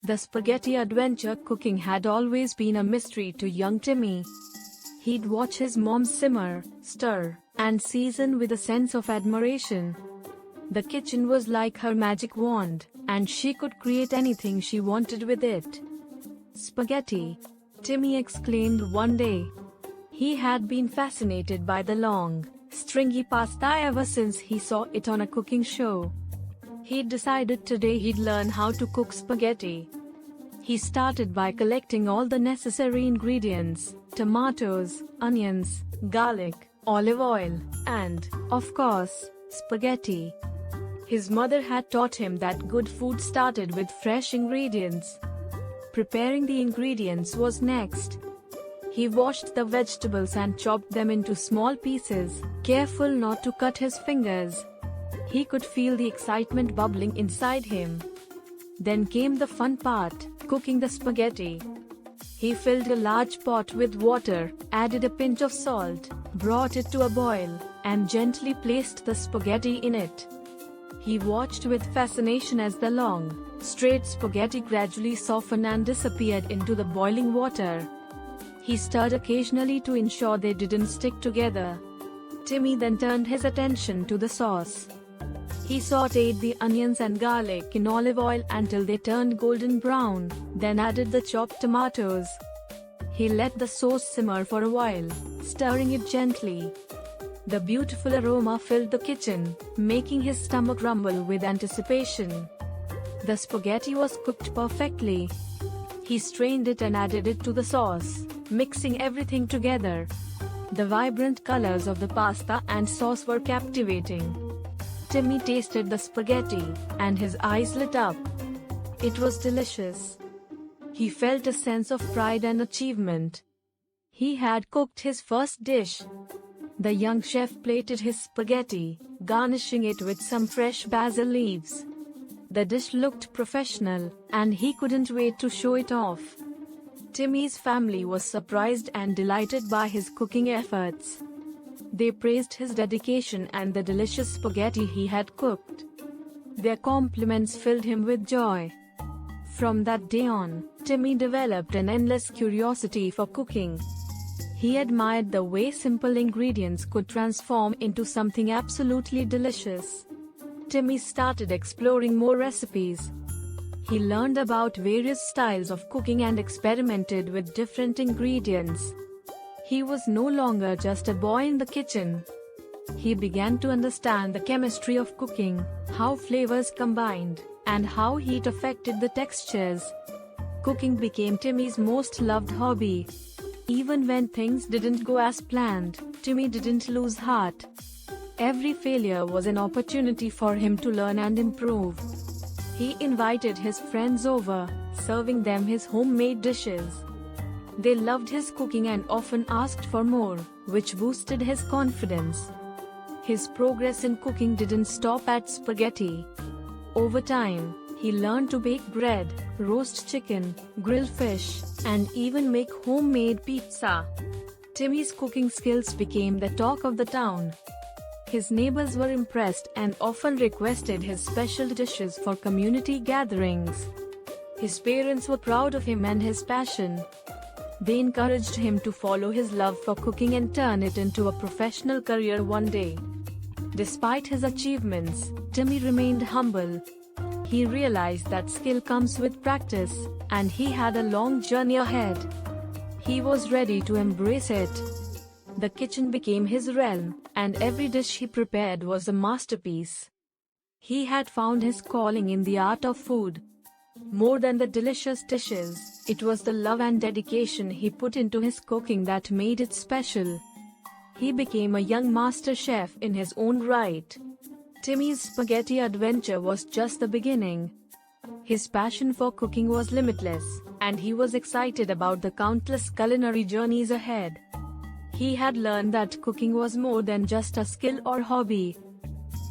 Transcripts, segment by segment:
The spaghetti adventure cooking had always been a mystery to young Timmy. He'd watch his mom simmer, stir, and season with a sense of admiration. The kitchen was like her magic wand, and she could create anything she wanted with it. "Spaghetti!" Timmy exclaimed one day. He had been fascinated by the long, stringy pasta ever since he saw it on a cooking show. He decided today he'd learn how to cook spaghetti. He started by collecting all the necessary ingredients: tomatoes, onions, garlic, olive oil, and, of course, spaghetti. His mother had taught him that good food started with fresh ingredients. Preparing the ingredients was next. He washed the vegetables and chopped them into small pieces, careful not to cut his fingers. He could feel the excitement bubbling inside him. Then came the fun part, cooking the spaghetti. He filled a large pot with water, added a pinch of salt, brought it to a boil, and gently placed the spaghetti in it. He watched with fascination as the long, straight spaghetti gradually softened and disappeared into the boiling water. He stirred occasionally to ensure they didn't stick together. Timmy then turned his attention to the sauce. He sautéed the onions and garlic in olive oil until they turned golden brown, then added the chopped tomatoes. He let the sauce simmer for a while, stirring it gently. The beautiful aroma filled the kitchen, making his stomach rumble with anticipation. The spaghetti was cooked perfectly. He strained it and added it to the sauce, mixing everything together. The vibrant colors of the pasta and sauce were captivating. Timmy tasted the spaghetti, and his eyes lit up. It was delicious. He felt a sense of pride and achievement. He had cooked his first dish. The young chef plated his spaghetti, garnishing it with some fresh basil leaves. The dish looked professional, and he couldn't wait to show it off. Timmy's family was surprised and delighted by his cooking efforts. They praised his dedication and the delicious spaghetti he had cooked. Their compliments filled him with joy. From that day on, Timmy developed an endless curiosity for cooking. He admired the way simple ingredients could transform into something absolutely delicious. Timmy started exploring more recipes. He learned about various styles of cooking and experimented with different ingredients. He was no longer just a boy in the kitchen. He began to understand the chemistry of cooking, how flavors combined, and how heat affected the textures. Cooking became Timmy's most loved hobby. Even when things didn't go as planned, Timmy didn't lose heart. Every failure was an opportunity for him to learn and improve. He invited his friends over, serving them his homemade dishes. They loved his cooking and often asked for more, which boosted his confidence. His progress in cooking didn't stop at spaghetti. Over time, he learned to bake bread, roast chicken, grill fish, and even make homemade pizza. Timmy's cooking skills became the talk of the town. His neighbors were impressed and often requested his special dishes for community gatherings. His parents were proud of him and his passion. They encouraged him to follow his love for cooking and turn it into a professional career one day. Despite his achievements, Timmy remained humble. He realized that skill comes with practice, and he had a long journey ahead. He was ready to embrace it. The kitchen became his realm, and every dish he prepared was a masterpiece. He had found his calling in the art of food. More than the delicious dishes, it was the love and dedication he put into his cooking that made it special. He became a young master chef in his own right. Timmy's spaghetti adventure was just the beginning. His passion for cooking was limitless, and he was excited about the countless culinary journeys ahead. He had learned that cooking was more than just a skill or hobby.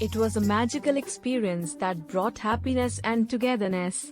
It was a magical experience that brought happiness and togetherness.